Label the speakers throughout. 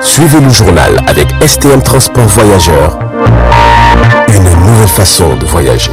Speaker 1: Suivez le journal avec STM Transport Voyageurs. Une nouvelle façon de voyager.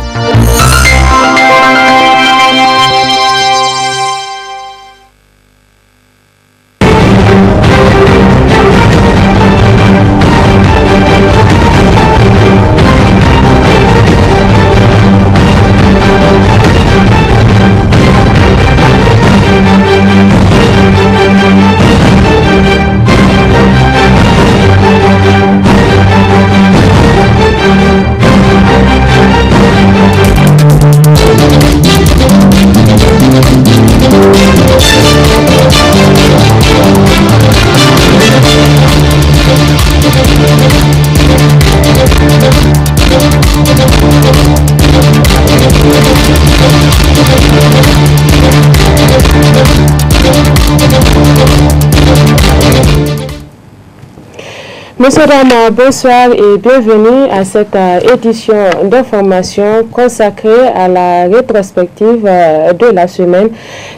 Speaker 2: Monsieur, dames, bonsoir et bienvenue à cette édition d'information consacrée à la rétrospective de la semaine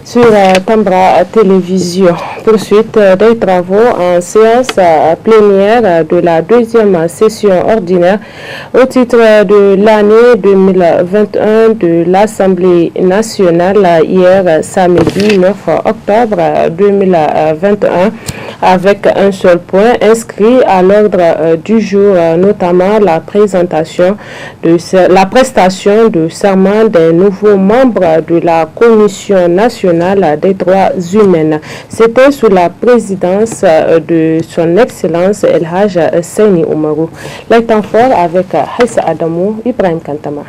Speaker 2: sur Tambra Télévision. Poursuite des travaux en séance plénière de la deuxième session ordinaire au titre de l'année 2021 de l'Assemblée nationale hier samedi 9 octobre 2021 avec un seul point inscrit à l'ordre du jour, notamment la prestation de serment des nouveaux membres de la Commission nationale des droits humains. C'était sous la présidence de son Excellence El Haj Seyni Oumarou. Les temps forts avec Haïssa Adamou, Ibrahim Kantama.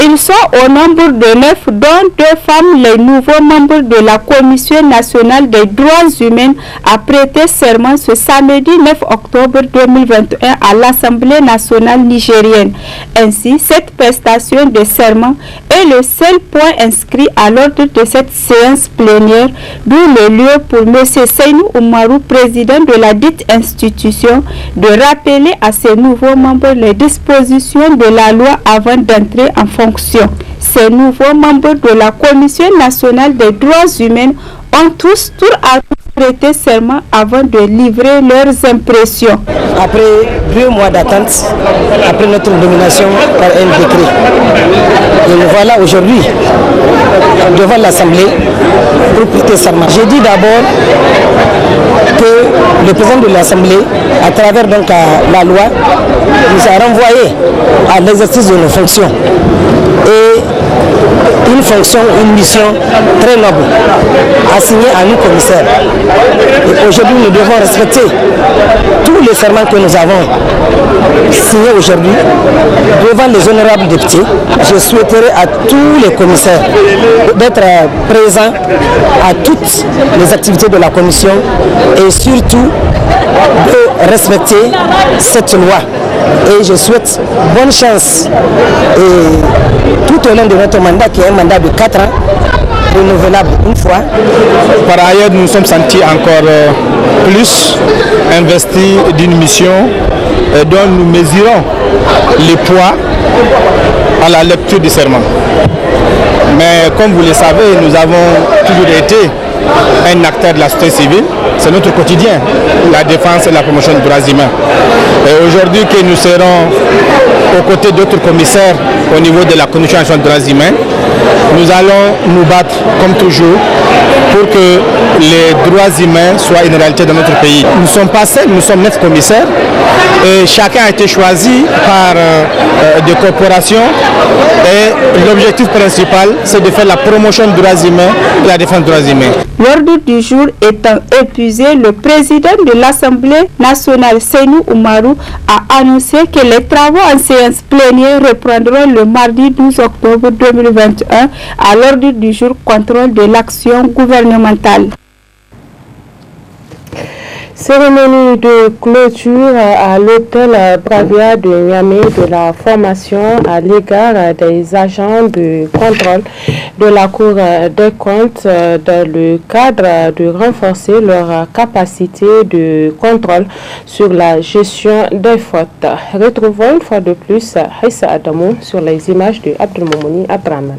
Speaker 3: Ils sont au nombre de 9, dont 2 femmes, les nouveaux membres de la Commission nationale des droits humains, a prêté serment ce samedi 9 octobre 2021 à l'Assemblée nationale nigérienne. Ainsi, cette prestation de serment est le seul point inscrit à l'ordre de cette séance plénière, d'où le lieu pour M. Seyni Oumarou, président de la dite institution, de rappeler à ses nouveaux membres les dispositions de la loi avant d'entrer en fonction. Ces nouveaux membres de la Commission nationale des droits humains ont tous tour à tour prêté serment avant de livrer leurs impressions.
Speaker 4: Après 2 mois d'attente, après notre nomination par un décret, et nous voilà aujourd'hui devant l'Assemblée pour prêter serment. J'ai dit d'abord que le président de l'Assemblée, à travers donc la loi, nous a renvoyé à l'exercice de nos fonctions. Et une fonction, une mission très noble assignée à nous commissaires. Et aujourd'hui, nous devons respecter tous les serments que nous avons signés aujourd'hui devant les honorables députés. Je souhaiterais à tous les commissaires d'être présents à toutes les activités de la commission et surtout de respecter cette loi. Et je souhaite bonne chance et tout au long de notre mandat qui est un mandat de 4 ans, renouvelable une fois.
Speaker 5: Par ailleurs, nous nous sommes sentis encore plus investis d'une mission dont nous mesurons les poids à la lecture du serment. Mais comme vous le savez, nous avons toujours été un acteur de la société civile. C'est notre quotidien, la défense et la promotion des droits humains. Et aujourd'hui que nous serons aux côtés d'autres commissaires au niveau de la Commission nationale des droits humains, nous allons nous battre comme toujours pour que les droits humains soient une réalité dans notre pays. Nous ne sommes pas seuls, nous sommes 9 commissaires et chacun a été choisi par des corporations et l'objectif principal c'est de faire la promotion des droits humains et la défense des droits humains.
Speaker 3: L'ordre du jour étant épuisé, le président de l'Assemblée nationale, Seyni Oumarou, a annoncé que les travaux en séance plénière reprendront le mardi 12 octobre 2021 à l'ordre du jour contrôle de l'action gouvernementale.
Speaker 2: Cérémonie de clôture à l'hôtel Bravia de Niamey de la formation à l'égard des agents de contrôle de la Cour des comptes dans le cadre de renforcer leur capacité de contrôle sur la gestion des fautes. Retrouvons une fois de plus Haïssa Adamou sur les images de Abdelmoumouni Abraman.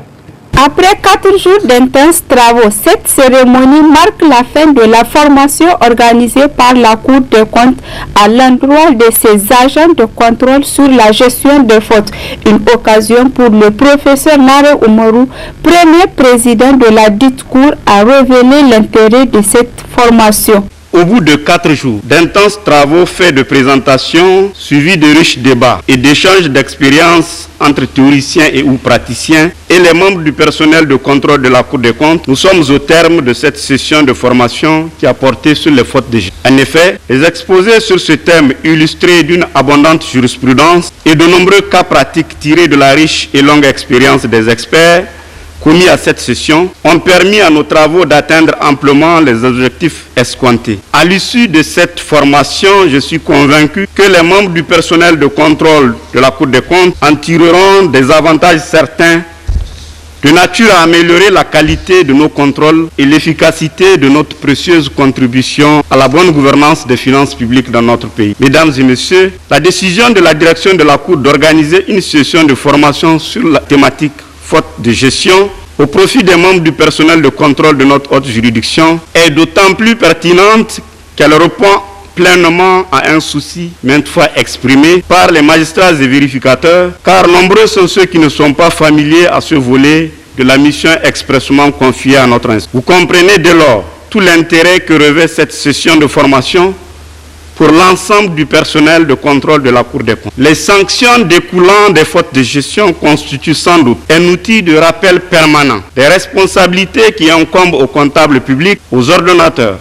Speaker 3: Après 4 jours d'intenses travaux, cette cérémonie marque la fin de la formation organisée par la Cour des comptes à l'endroit de ses agents de contrôle sur la gestion des fautes. Une occasion pour le professeur Nare Oumarou, premier président de la dite Cour, à révéler l'intérêt de cette formation.
Speaker 6: Au bout de 4 jours d'intenses travaux faits de présentations, suivis de riches débats et d'échanges d'expériences entre théoriciens et ou praticiens et les membres du personnel de contrôle de la Cour des comptes, nous sommes au terme de cette session de formation qui a porté sur les fautes de gestion. En effet, les exposés sur ce thème illustrés d'une abondante jurisprudence et de nombreux cas pratiques tirés de la riche et longue expérience des experts commis à cette session ont permis à nos travaux d'atteindre amplement les objectifs escomptés. À l'issue de cette formation, je suis convaincu que les membres du personnel de contrôle de la Cour des comptes en tireront des avantages certains de nature à améliorer la qualité de nos contrôles et l'efficacité de notre précieuse contribution à la bonne gouvernance des finances publiques dans notre pays. Mesdames et messieurs, la décision de la direction de la Cour d'organiser une session de formation sur la thématique faute de gestion au profit des membres du personnel de contrôle de notre haute juridiction est d'autant plus pertinente qu'elle répond pleinement à un souci maintes fois exprimé par les magistrats et vérificateurs, car nombreux sont ceux qui ne sont pas familiers à ce volet de la mission expressément confiée à notre institut. Vous comprenez dès lors tout l'intérêt que revêt cette session de formation pour l'ensemble du personnel de contrôle de la Cour des comptes. Les sanctions découlant des fautes de gestion constituent sans doute un outil de rappel permanent des responsabilités qui incombent aux comptables publics, aux ordonnateurs,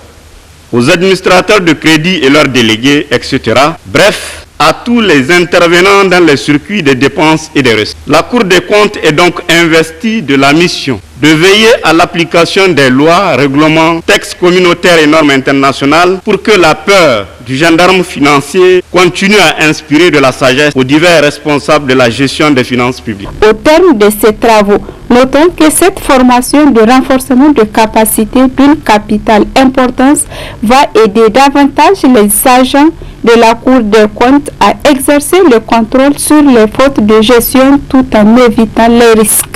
Speaker 6: aux administrateurs de crédit et leurs délégués, etc. Bref, à tous les intervenants dans les circuits des dépenses et des recettes. La Cour des comptes est donc investie de la mission de veiller à l'application des lois, règlements, textes communautaires et normes internationales pour que la peur du gendarme financier continue à inspirer de la sagesse aux divers responsables de la gestion des finances publiques.
Speaker 3: Au terme de ces travaux, notons que cette formation de renforcement de capacité d'une capitale importance va aider davantage les agents de la Cour des comptes à exercer le contrôle sur les fautes de gestion tout en évitant les risques.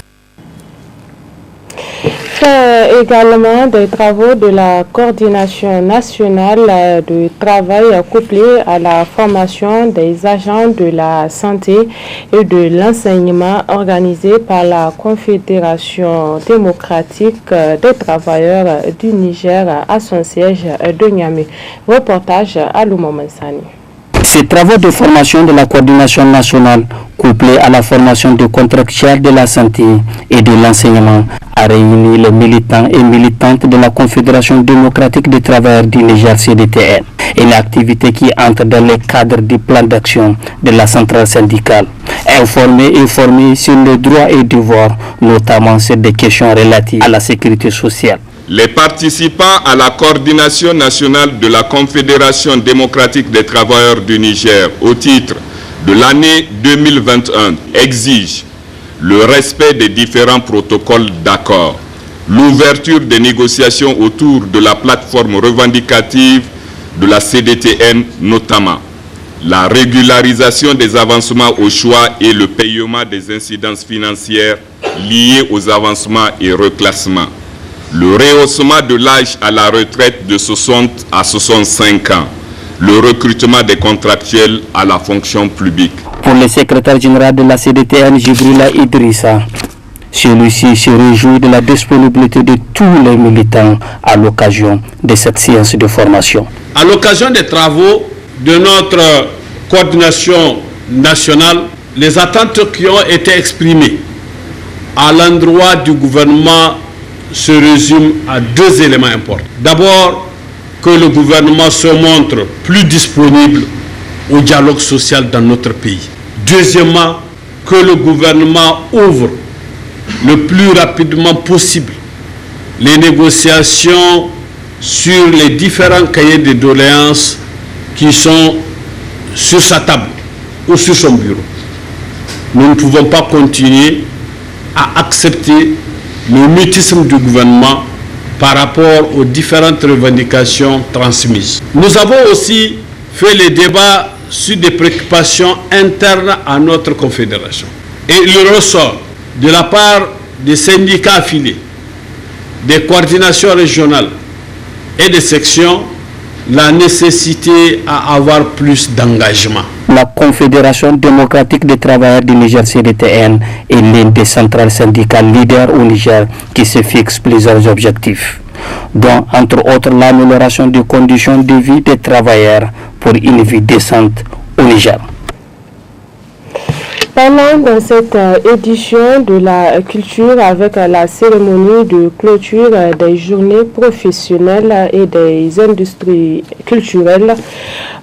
Speaker 2: Également des travaux de la coordination nationale de travail couplés à la formation des agents de la santé et de l'enseignement organisés par la Confédération démocratique des travailleurs du Niger à son siège de Niamey. Reportage à Mansani.
Speaker 7: Ces travaux de formation de la coordination nationale, couplés à la formation de contractuels de la santé et de l'enseignement, a réuni les militants et militantes de la Confédération démocratique des travailleurs du Niger CDTN, une activité qui entre dans le cadre du plan d'action de la centrale syndicale. Informer et former sur les droits et devoirs, notamment sur des questions relatives à la sécurité sociale.
Speaker 8: Les participants à la coordination nationale de la Confédération démocratique des travailleurs du Niger au titre de l'année 2021 exigent le respect des différents protocoles d'accord, l'ouverture des négociations autour de la plateforme revendicative de la CDTN notamment, la régularisation des avancements au choix et le paiement des incidences financières liées aux avancements et reclassements, le rehaussement de l'âge à la retraite de 60 à 65 ans, le recrutement des contractuels à la fonction publique.
Speaker 7: Pour le secrétaire général de la CDTN, Jibrila Idrissa, celui-ci se réjouit de la disponibilité de tous les militants à l'occasion de cette séance de formation.
Speaker 9: À l'occasion des travaux de notre coordination nationale, les attentes qui ont été exprimées à l'endroit du gouvernement se résument à deux éléments importants. D'abord, que le gouvernement se montre plus disponible au dialogue social dans notre pays. Deuxièmement, que le gouvernement ouvre le plus rapidement possible les négociations sur les différents cahiers de doléances qui sont sur sa table ou sur son bureau. Nous ne pouvons pas continuer à accepter le mutisme du gouvernement par rapport aux différentes revendications transmises. Nous avons aussi fait les débats sur des préoccupations internes à notre confédération. Et il ressort de la part des syndicats affiliés, des coordinations régionales et des sections, la nécessité à avoir plus d'engagement.
Speaker 7: La Confédération démocratique des travailleurs du Niger CDTN est l'une des centrales syndicales leaders au Niger qui se fixe plusieurs objectifs, dont entre autres l'amélioration des conditions de vie des travailleurs pour une vie décente au Niger.
Speaker 2: Parlons dans cette édition de la culture avec la cérémonie de clôture des journées professionnelles et des industries culturelles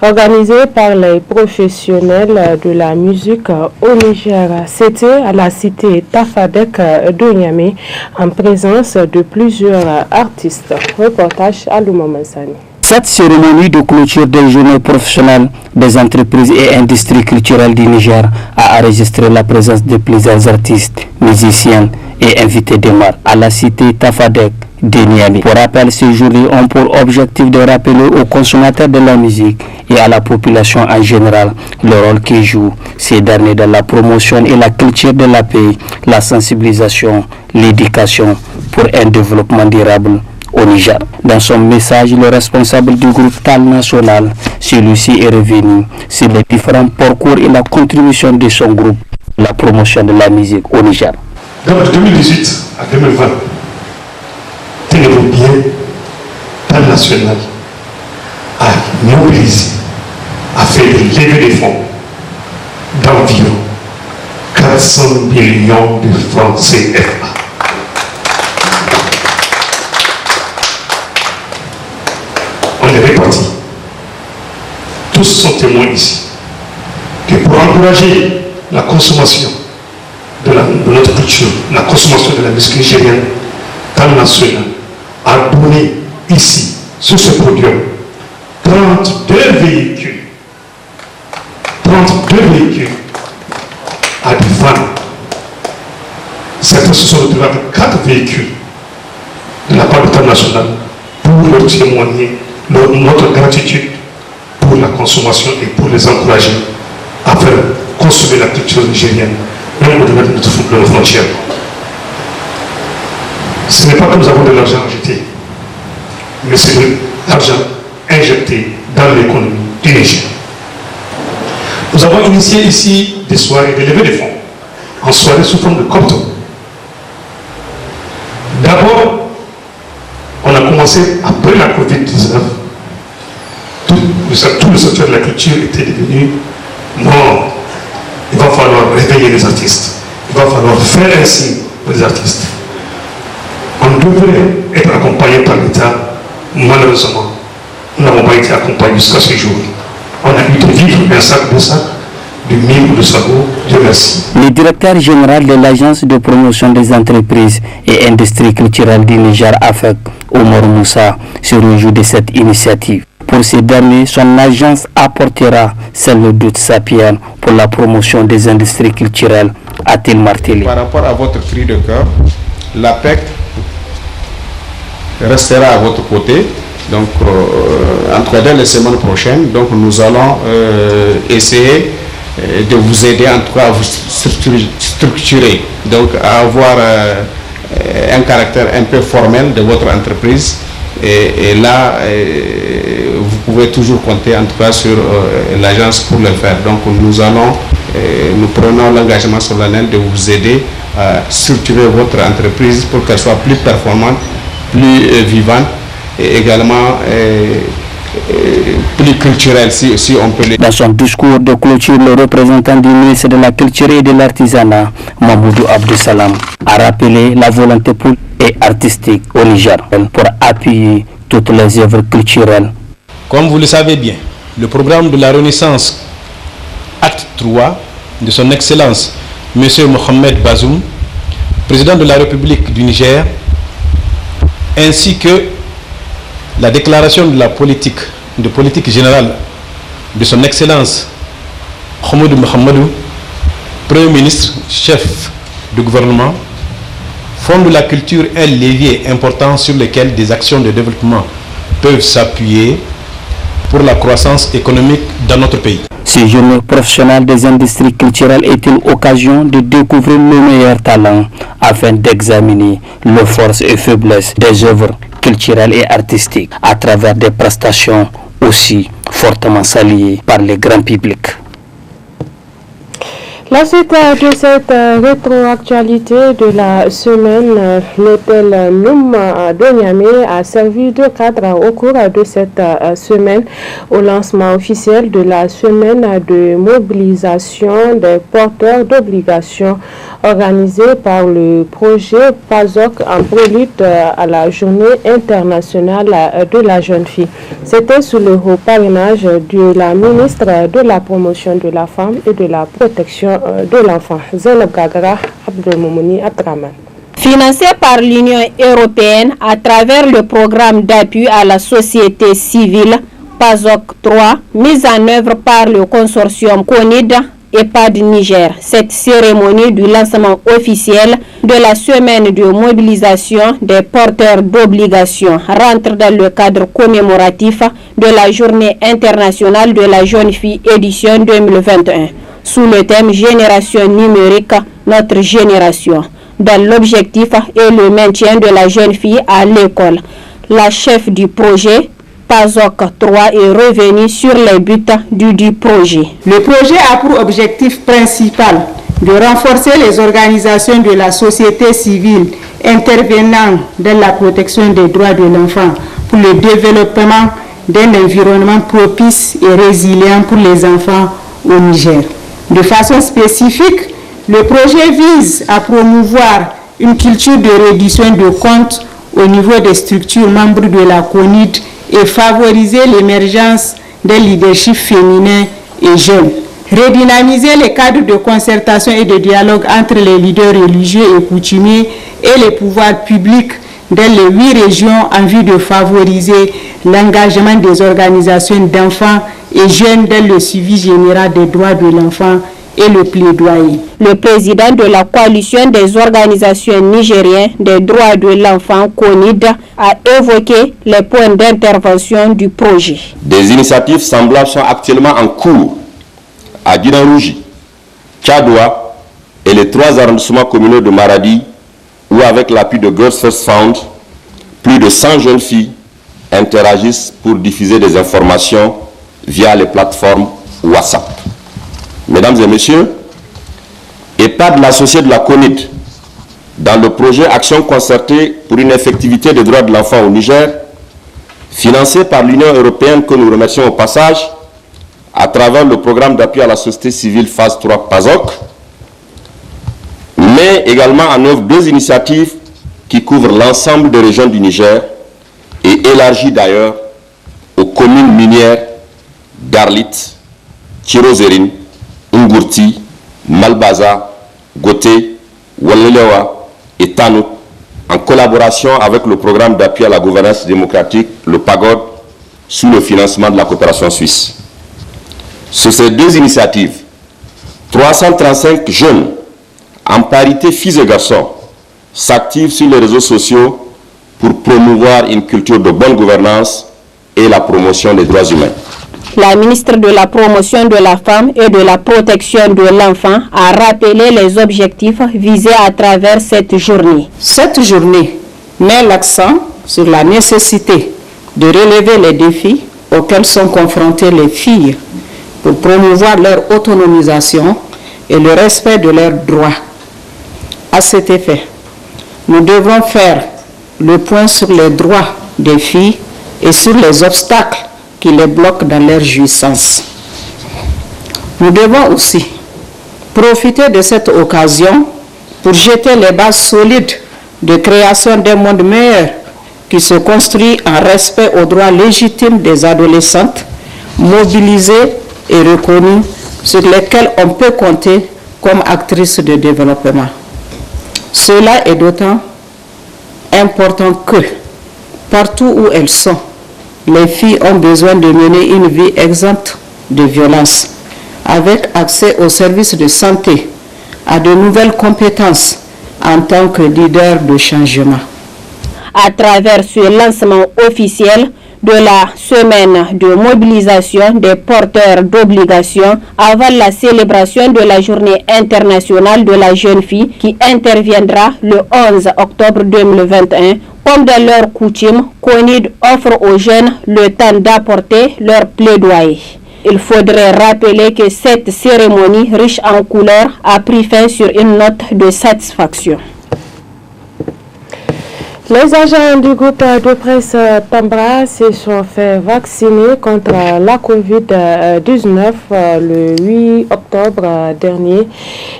Speaker 2: organisée par les professionnels de la musique au Niger. C'était à la cité Tafadek de Niamey en présence de plusieurs artistes. Reportage à Mansani.
Speaker 7: Cette cérémonie de clôture des journées professionnelles des entreprises et industries culturelles du Niger a enregistré la présence de plusieurs artistes, musiciens et invités de marque à la cité Tafadek de Niamey. Pour rappel, ces journées ont pour objectif de rappeler aux consommateurs de la musique et à la population en général le rôle qu'ils jouent ces derniers dans la promotion et la culture de la paix, la sensibilisation, l'éducation pour un développement durable au Niger. Dans son message, le responsable du groupe TAL national, celui-ci est revenu sur les différents parcours et la contribution de son groupe à la promotion de la musique au Niger.
Speaker 10: Donc de 2018 à 2020, tenez-vous bien, TAL national a mobilisé, a fait lever des fonds d'environ 400 millions de francs CFA. On est répartis. Tous sont témoins ici. Que pour encourager la consommation de notre culture, la consommation de la musique nigérienne, TAL national a donné ici, sur ce podium, 32 véhicules. 32 véhicules à des femmes. Certains se sont retrouvés avec 4 véhicules de la part de TAL national pour leur témoigner notre gratitude pour la consommation et pour les encourager à faire consommer la culture nigérienne, même au-delà de nos frontières. Ce n'est pas que nous avons de l'argent injecté, mais c'est de l'argent injecté dans l'économie du Niger. Nous avons initié ici des soirées de levée de fonds, en soirée sous forme de copto. D'abord, on a commencé après la Covid-19. Tout le secteur de la culture était devenu mort. Il va falloir réveiller les artistes. Il va falloir faire un signe pour les artistes. On devrait être accompagné par l'État. Malheureusement, nous n'avons pas été accompagnés jusqu'à ce jour. On a eu de vivre un sac, de mille ou de sabots. Dieu merci.
Speaker 7: Le directeur général de l'Agence de promotion des entreprises et industries culturelles du Niger, AFEC, Omar Moussa, se réjouit de cette initiative. Pour ces derniers, son agence apportera celle de sa pierre pour la promotion des industries culturelles, a-t-il martelé.
Speaker 11: Par rapport à votre cri de cœur, l'APEC restera à votre côté. Donc, en tout cas, dès les semaines prochaines, donc, nous allons essayer de vous aider, en tout cas, à vous structurer, donc à avoir un caractère un peu formel de votre entreprise. Et là, vous pouvez toujours compter en tout cas sur l'agence pour le faire. Donc nous prenons l'engagement solennel de vous aider à structurer votre entreprise pour qu'elle soit plus performante, plus vivante et également plus culturelle, si on peut le dire.
Speaker 7: Dans son discours de clôture, le représentant du ministre de la Culture et de l'Artisanat, Mamoudou Abdou Salam, a rappelé la volonté et artistique au Niger pour appuyer toutes les œuvres culturelles.
Speaker 12: Comme vous le savez bien, le programme de la Renaissance, acte 3, de son Excellence, M. Mohamed Bazoum, président de la République du Niger, ainsi que la déclaration de la politique générale de son Excellence, Hamadou Mohamedou, Premier ministre, chef du gouvernement, font de la culture un levier important sur lequel des actions de développement peuvent s'appuyer pour la croissance économique dans notre pays.
Speaker 7: Ces journées professionnelles des industries culturelles est une occasion de découvrir le meilleur talent afin d'examiner les forces et faiblesses des œuvres culturelles et artistiques à travers des prestations aussi fortement saluées par le grand public.
Speaker 2: La suite de cette rétroactualité de la semaine, l'hôtel Noum de Niamey a servi de cadre au cours de cette semaine au lancement officiel de la semaine de mobilisation des porteurs d'obligations organisée par le projet PASOK en prélude à la journée internationale de la jeune fille. C'était sous le haut parrainage de la ministre de la promotion de la femme et de la protection de l'enfant, Zainab Gagara Abdelmoumouni Atraman.
Speaker 3: Financé par l'Union européenne à travers le programme d'appui à la société civile PASOK 3, mis en œuvre par le consortium CONID EPAD Niger. Cette cérémonie du lancement officiel de la semaine de mobilisation des porteurs d'obligations rentre dans le cadre commémoratif de la Journée internationale de la jeune fille édition 2021 sous le thème Génération numérique, notre génération, dans l'objectif et le maintien de la jeune fille à l'école. La chef du projet PASOK 3 est revenu sur les buts du projet.
Speaker 13: Le projet a pour objectif principal de renforcer les organisations de la société civile intervenant dans la protection des droits de l'enfant pour le développement d'un environnement propice et résilient pour les enfants au Niger. De façon spécifique, le projet vise à promouvoir une culture de reddition de comptes au niveau des structures membres de la CONID et favoriser l'émergence d'un leadership féminin et jeune. Redynamiser les cadres de concertation et de dialogue entre les leaders religieux et coutumiers et les pouvoirs publics dans les 8 régions en vue de favoriser l'engagement des organisations d'enfants et jeunes dans le suivi général des droits de l'enfant et le plaidoyer.
Speaker 3: Le président de la coalition des organisations nigériennes des droits de l'enfant, CONID, a évoqué les points d'intervention du projet.
Speaker 14: Des initiatives semblables sont actuellement en cours à Guinarouji, Tchadoua et les 3 arrondissements communaux de Maradi, où avec l'appui de Girls First Fund, plus de 100 jeunes filles interagissent pour diffuser des informations via les plateformes WhatsApp. Mesdames et messieurs, EPAD, l'associé de la CONID, dans le projet Action concertée pour une effectivité des droits de l'enfant au Niger, financé par l'Union européenne que nous remercions au passage, à travers le programme d'appui à la société civile phase 3 PASOK, met également en œuvre 2 initiatives qui couvrent l'ensemble des régions du Niger et élargit d'ailleurs aux communes minières d'Arlit, Tirozérine, Ngurti, Malbaza, Goté, Wallelewa et Tanout, en collaboration avec le programme d'appui à la gouvernance démocratique, le PAGOD, sous le financement de la coopération suisse. Sur ces 2 initiatives, 335 jeunes, en parité filles et garçons, s'activent sur les réseaux sociaux pour promouvoir une culture de bonne gouvernance et la promotion des droits humains.
Speaker 3: La ministre de la promotion de la femme et de la protection de l'enfant a rappelé les objectifs visés à travers cette journée.
Speaker 13: Cette journée met l'accent sur la nécessité de relever les défis auxquels sont confrontées les filles pour promouvoir leur autonomisation et le respect de leurs droits. À cet effet, nous devons faire le point sur les droits des filles et sur les obstacles qui les bloquent dans leur jouissance. Nous devons aussi profiter de cette occasion pour jeter les bases solides de création d'un monde meilleur qui se construit en respect aux droits légitimes des adolescentes, mobilisées et reconnues, sur lesquelles on peut compter comme actrices de développement. Cela est d'autant important que, partout où elles sont, les filles ont besoin de mener une vie exempte de violence, avec accès aux services de santé, à de nouvelles compétences en tant que leader de changement.
Speaker 3: À travers ce lancement officiel, de la semaine de mobilisation des porteurs d'obligations avant la célébration de la journée internationale de la jeune fille qui interviendra le 11 octobre 2021. Comme de leur coutume, CONID offre aux jeunes le temps d'apporter leur plaidoyer. Il faudrait rappeler que cette cérémonie riche en couleurs a pris fin sur une note de satisfaction.
Speaker 2: Les agents du groupe de presse Tambra se sont fait vacciner contre la COVID-19 le 8 octobre dernier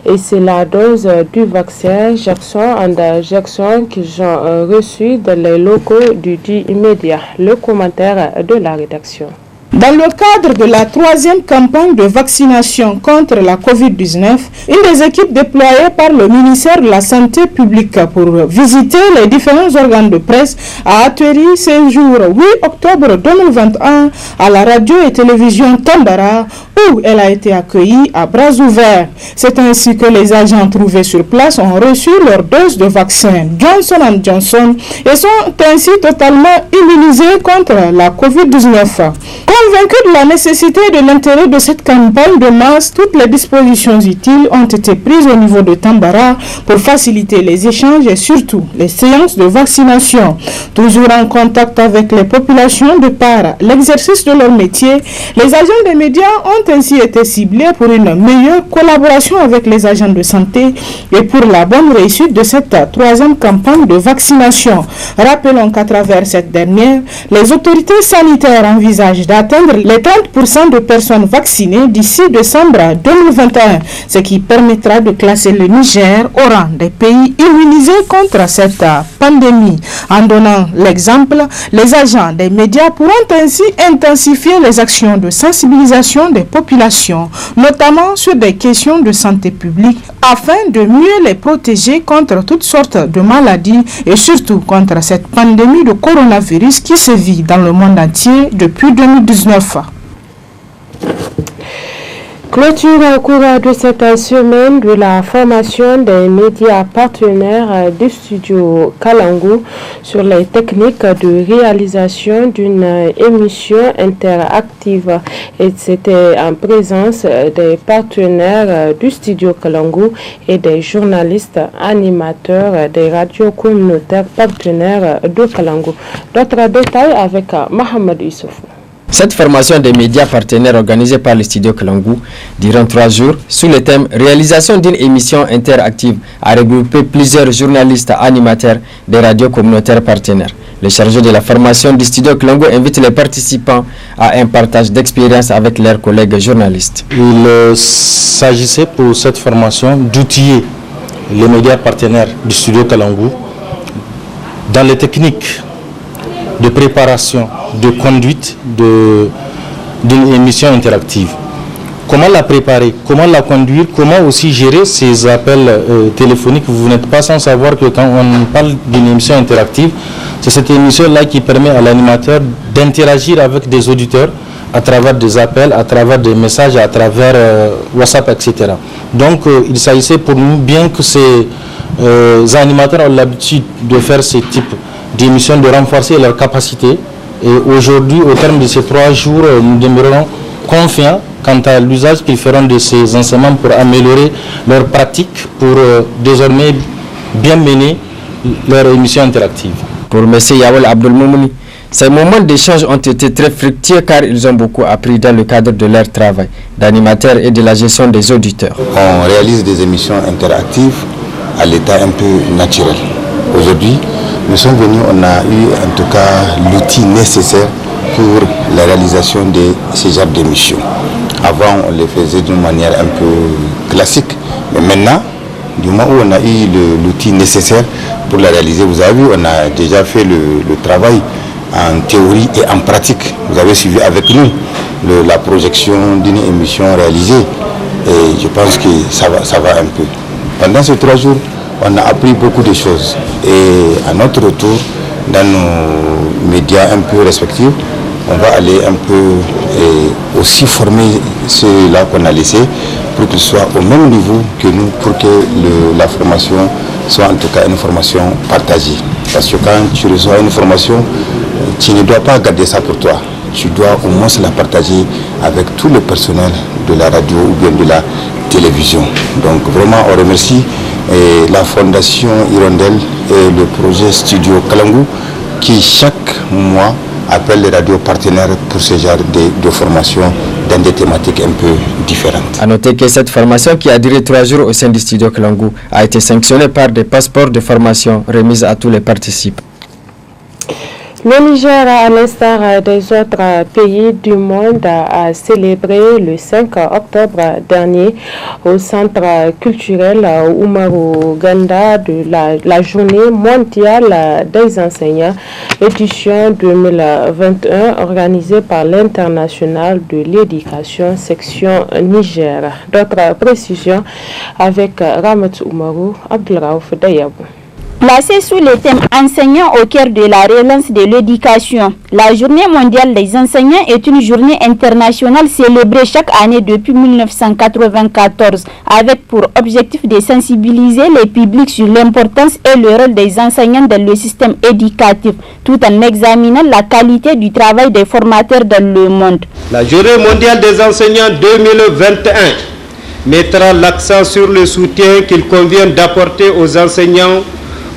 Speaker 2: et c'est la dose du vaccin Jackson qu'ils ont reçu dans les locaux du dit immédiat. Le commentaire de la rédaction.
Speaker 15: Dans le cadre de la 3e campagne de vaccination contre la COVID-19, une des équipes déployées par le ministère de la Santé publique pour visiter les différents organes de presse a atterri ce jour 8 octobre 2021 à la radio et télévision Tambara où elle a été accueillie à bras ouverts. C'est ainsi que les agents trouvés sur place ont reçu leur dose de vaccin Johnson & Johnson et sont ainsi totalement immunisés contre la COVID-19. Convaincus de la nécessité et de l'intérêt de cette campagne de masse, toutes les dispositions utiles ont été prises au niveau de Tambara pour faciliter les échanges et surtout les séances de vaccination. Toujours en contact avec les populations de par l'exercice de leur métier, les agents des médias ont ainsi été ciblés pour une meilleure collaboration avec les agents de santé et pour la bonne réussite de cette 3e campagne de vaccination. Rappelons qu'à travers cette dernière, les autorités sanitaires envisagent d'atteindre les 30% de personnes vaccinées d'ici décembre 2021, ce qui permettra de classer le Niger au rang des pays immunisés contre cette pandémie. En donnant l'exemple, les agents des médias pourront ainsi intensifier les actions de sensibilisation des populations, notamment sur des questions de santé publique, afin de mieux les protéger contre toutes sortes de maladies et surtout contre cette pandémie de coronavirus qui se vit dans le monde entier depuis 2019.
Speaker 2: Clôture au cours de cette semaine de la formation des médias partenaires du studio Kalangu sur les techniques de réalisation d'une émission interactive. Et c'était en présence des partenaires du studio Kalangu et des journalistes animateurs des radios communautaires partenaires de Kalangu. D'autres détails avec Mohamed Issoufou.
Speaker 16: Cette formation des médias partenaires organisée par le studio Kalangu durant 3 jours sous le thème réalisation d'une émission interactive a regroupé plusieurs journalistes animateurs des radios communautaires partenaires. Le chargé de la formation du studio Kalangu invite les participants à un partage d'expérience avec leurs collègues journalistes.
Speaker 12: Il s'agissait pour cette formation d'outiller les médias partenaires du studio Kalangu dans les techniques de préparation, de conduite d'une émission interactive. Comment la préparer, comment la conduire, comment aussi gérer ces appels téléphoniques. Vous n'êtes pas sans savoir que quand on parle d'une émission interactive, c'est cette émission-là qui permet à l'animateur d'interagir avec des auditeurs à travers des appels, à travers des messages, à travers WhatsApp, etc. Donc il s'agissait pour nous, bien que ces animateurs ont l'habitude de faire ce type d'émissions, de renforcer leur capacité. Et aujourd'hui, au terme de ces 3 jours, nous demeurons confiants quant à l'usage qu'ils feront de ces enseignements pour améliorer leur pratique, pour désormais bien mener leur émission interactive.
Speaker 16: Pour M. Yawel Abdelmoumouni, ces moments d'échange ont été très fructueux car ils ont beaucoup appris dans le cadre de leur travail d'animateur et de la gestion des auditeurs.
Speaker 17: On réalise des émissions interactives à l'état un peu naturel. Aujourd'hui, nous sommes venus, on a eu en tout cas l'outil nécessaire pour la réalisation de ces genres d'émissions. Avant, on les faisait d'une manière un peu classique, mais maintenant, du moment où on a eu l'outil nécessaire pour la réaliser, vous avez vu, on a déjà fait le travail en théorie et en pratique. Vous avez suivi avec nous la projection d'une émission réalisée et je pense que ça va un peu. Pendant ces 3 jours, on a appris beaucoup de choses et à notre retour, dans nos médias un peu respectifs, on va aller un peu aussi former ceux-là qu'on a laissés pour qu'ils soient au même niveau que nous, pour que la formation soit en tout cas une formation partagée. Parce que quand tu reçois une formation, tu ne dois pas garder ça pour toi. Tu dois au moins la partager avec tout le personnel de la radio ou bien de la télévision. Donc vraiment, on remercie la Fondation Hirondelle et le projet Studio Kalangu qui chaque mois appelle les radios partenaires pour ce genre de formation dans des thématiques un peu différentes.
Speaker 16: A noter que cette formation qui a duré 3 jours au sein du studio Kalangu a été sanctionnée par des passeports de formation remis à tous les participants.
Speaker 2: Le Niger, à l'instar des autres pays du monde, a célébré le 5 octobre dernier au centre culturel Oumarou Ganda de la journée mondiale des enseignants, édition 2021 organisée par l'International de l'éducation section Niger. D'autres précisions avec Ramat Oumarou Abdelraouf Dayabou.
Speaker 3: Placée sous le thème enseignants au cœur de la relance de l'éducation, la journée mondiale des enseignants est une journée internationale célébrée chaque année depuis 1994 avec pour objectif de sensibiliser les publics sur l'importance et le rôle des enseignants dans le système éducatif tout en examinant la qualité du travail des formateurs dans le monde.
Speaker 18: La journée mondiale des enseignants 2021 mettra l'accent sur le soutien qu'il convient d'apporter aux enseignants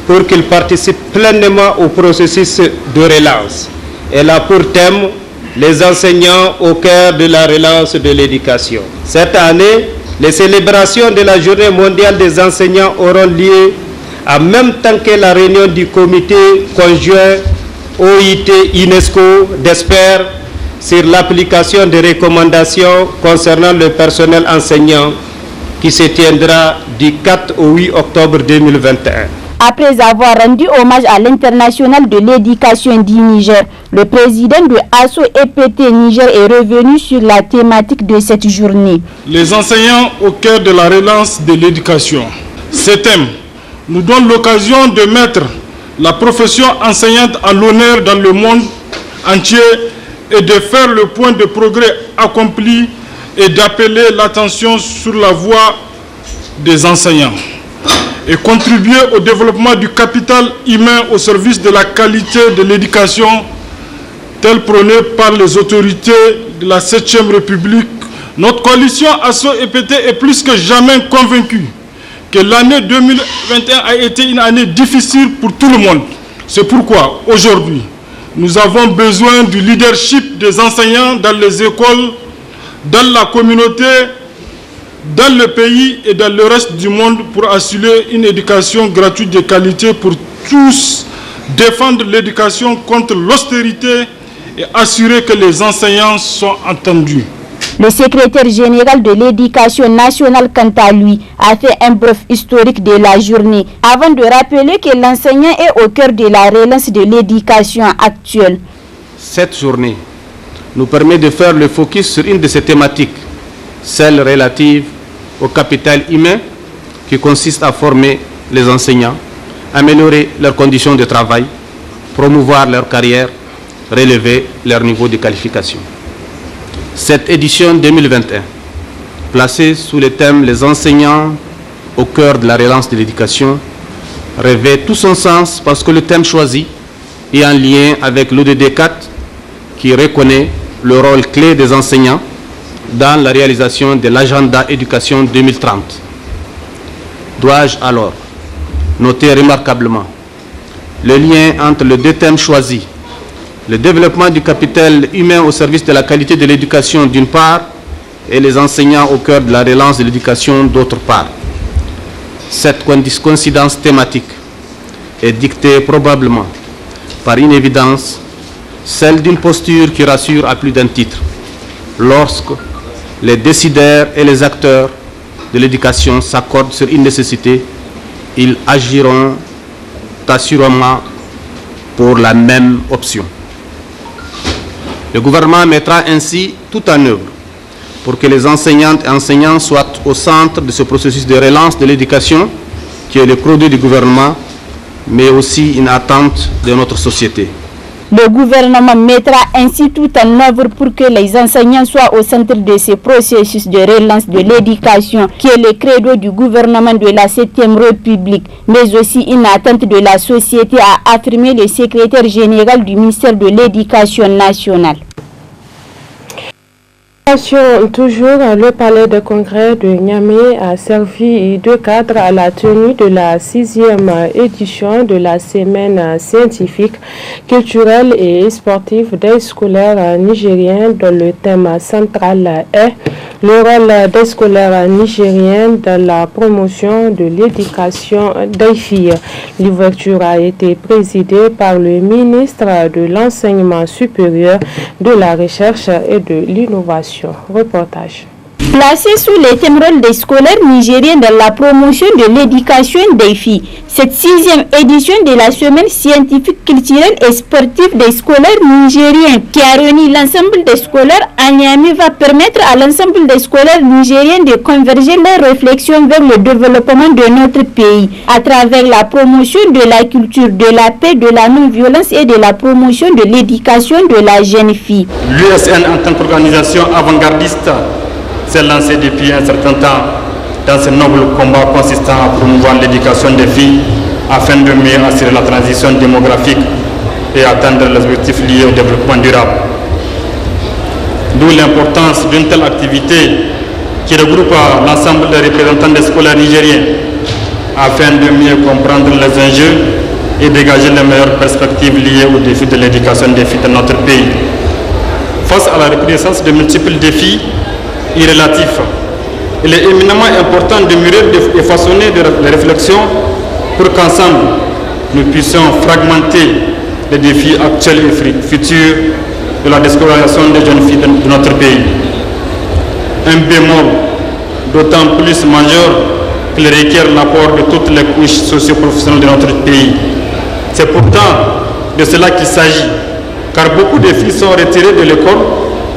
Speaker 18: pour qu'ils participent pleinement au processus de relance. Elle a pour thème les enseignants au cœur de la relance de l'éducation. Cette année, les célébrations de la Journée mondiale des enseignants auront lieu en même temps que la réunion du comité conjoint OIT-UNESCO d'experts sur l'application des recommandations concernant le personnel enseignant qui se tiendra du 4 au 8 octobre 2021.
Speaker 3: Après avoir rendu hommage à l'International de l'éducation du Niger, le président de ASSO-EPT Niger est revenu sur la thématique de cette journée.
Speaker 19: Les enseignants au cœur de la relance de l'éducation. Ce thème nous donne l'occasion de mettre la profession enseignante à l'honneur dans le monde entier et de faire le point de progrès accompli et d'appeler l'attention sur la voie des enseignants et contribuer au développement du capital humain au service de la qualité de l'éducation telle prônée par les autorités de la 7e République. Notre coalition ASSO-EPT est plus que jamais convaincue que l'année 2021 a été une année difficile pour tout le monde. C'est pourquoi aujourd'hui, nous avons besoin du leadership des enseignants dans les écoles, dans la communauté, dans le pays et dans le reste du monde pour assurer une éducation gratuite de qualité pour tous, défendre l'éducation contre l'austérité et assurer que les enseignants sont entendus.
Speaker 3: Le secrétaire général de l'éducation nationale, quant à lui, a fait un bref historique de la journée avant de rappeler que l'enseignant est au cœur de la relance de l'éducation actuelle.
Speaker 18: Cette journée nous permet de faire le focus sur une de ces thématiques, celle relative au capital humain qui consiste à former les enseignants, améliorer leurs conditions de travail, promouvoir leur carrière, relever leur niveau de qualification. Cette édition 2021, placée sous le thème « Les enseignants au cœur de la relance de l'éducation », revêt tout son sens parce que le thème choisi est en lien avec l'ODD 4 qui reconnaît le rôle clé des enseignants dans la réalisation de l'agenda éducation 2030. Dois-je alors noter remarquablement le lien entre les deux thèmes choisis, le développement du capital humain au service de la qualité de l'éducation d'une part et les enseignants au cœur de la relance de l'éducation d'autre part. Cette coïncidence thématique est dictée probablement par une évidence, celle d'une posture qui rassure à plus d'un titre. Lorsque les décideurs et les acteurs de l'éducation s'accordent sur une nécessité, ils agiront assurément pour la même option. Le gouvernement mettra ainsi tout en œuvre pour que les enseignantes et enseignants soient au centre de ce processus de relance de l'éducation qui est le produit du gouvernement, mais aussi une attente de notre société.
Speaker 3: Le gouvernement mettra ainsi tout en œuvre pour que les enseignants soient au centre de ce processus de relance de l'éducation qui est le credo du gouvernement de la 7e République, mais aussi une attente de la société, a affirmé le secrétaire général du ministère de l'Éducation nationale.
Speaker 2: Toujours, le palais de congrès de Niamey a servi de cadre à la tenue de la 6e édition de la semaine scientifique, culturelle et sportive des scolaires nigériens, dont le thème central est le rôle des scolaires nigériens dans la promotion de l'éducation des filles. L'ouverture a été présidée par le ministre de l'Enseignement supérieur, de la Recherche et de l'Innovation. Reportage.
Speaker 3: Placé sous le thème rôle des scolaires nigériens dans la promotion de l'éducation des filles, cette 6e édition de la semaine scientifique, culturelle et sportive des scolaires nigériens qui a réuni l'ensemble des scolaires à Niamey va permettre à l'ensemble des scolaires nigériens de converger leurs réflexions vers le développement de notre pays à travers la promotion de la culture, de la paix, de la non-violence et de la promotion de l'éducation de la jeune fille.
Speaker 20: L'USN en tant qu'organisation avant-gardiste s'est lancé depuis un certain temps dans ce noble combat consistant à promouvoir l'éducation des filles afin de mieux assurer la transition démographique et atteindre les objectifs liés au développement durable. D'où l'importance d'une telle activité qui regroupe l'ensemble des représentants des scolaires nigériens afin de mieux comprendre les enjeux et dégager les meilleures perspectives liées aux défis de l'éducation des filles dans notre pays. Face à la recrudescence de multiples défis irrélatifs, il est éminemment important de mûrir et façonner des réflexions pour qu'ensemble nous puissions fragmenter les défis actuels et futurs de la déscolarisation des jeunes filles de notre pays. Un bémol d'autant plus majeur qu'il requiert l'apport de toutes les couches socio-professionnelles de notre pays. C'est pourtant de cela qu'il s'agit, car beaucoup de filles sont retirées de l'école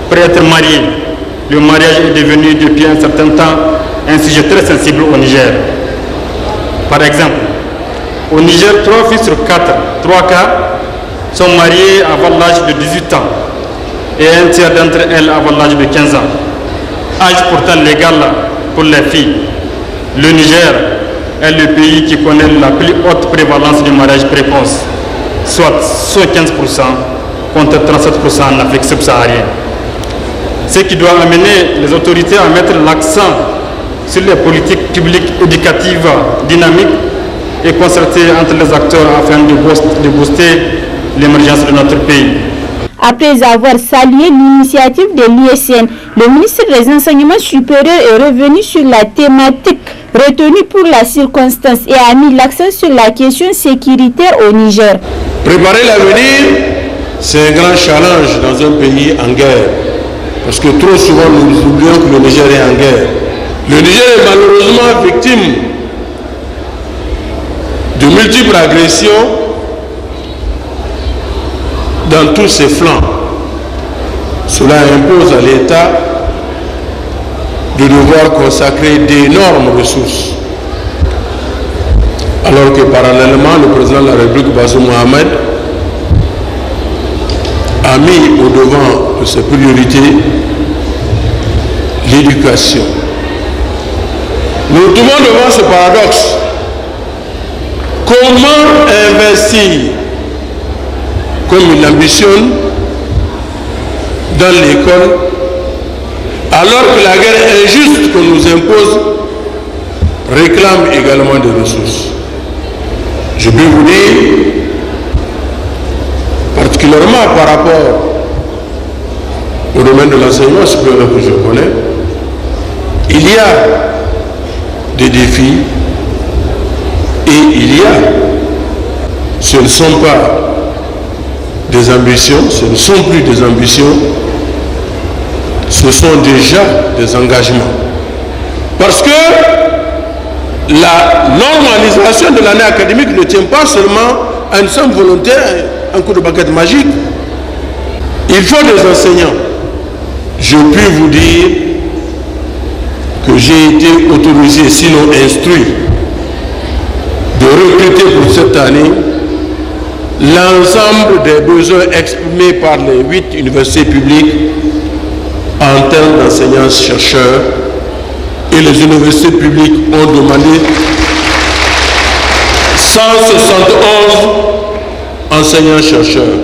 Speaker 20: pour être mariées. Le mariage est devenu depuis un certain temps un sujet très sensible au Niger. Par exemple, au Niger, 3 filles sur 4, 3 quarts, sont mariées avant l'âge de 18 ans et un tiers d'entre elles avant l'âge de 15 ans. Âge pourtant légal pour les filles. Le Niger est le pays qui connaît la plus haute prévalence du mariage précoce, soit 15% contre 37% en Afrique subsaharienne. Ce qui doit amener les autorités à mettre l'accent sur les politiques publiques éducatives dynamiques et concertées entre les acteurs afin de booster l'émergence de notre pays.
Speaker 3: Après avoir salué l'initiative de l'USN, le ministre des Enseignements supérieurs est revenu sur la thématique retenue pour la circonstance et a mis l'accent sur la question sécuritaire au Niger.
Speaker 21: Préparer l'avenir, c'est un grand challenge dans un pays en guerre. Parce que trop souvent nous oublions que le Niger est en guerre. Le Niger est malheureusement victime de multiples agressions dans tous ses flancs. Cela impose à l'État de devoir consacrer d'énormes ressources. Alors que parallèlement, le président de la République, Bazoum Mohamed, a mis au devant de ses priorités l'éducation. Nous nous trouvons devant ce paradoxe. Comment investir comme il ambitionne dans l'école alors que la guerre injuste qu'on nous impose réclame également des ressources? Je peux vous dire, particulièrement par rapport au domaine de l'enseignement supérieur que je connais, il y a des défis et il y a, ce ne sont pas des ambitions, ce ne sont plus des ambitions, ce sont déjà des engagements. Parce que la normalisation de l'année académique ne tient pas seulement à une somme volontaire, un coup de baguette magique. Il faut des enseignants. Je puis vous dire que j'ai été autorisé, sinon instruit, de recruter pour cette année l'ensemble des besoins exprimés par les 8 universités publiques en termes d'enseignants-chercheurs, et les universités publiques ont demandé 171 enseignants-chercheurs.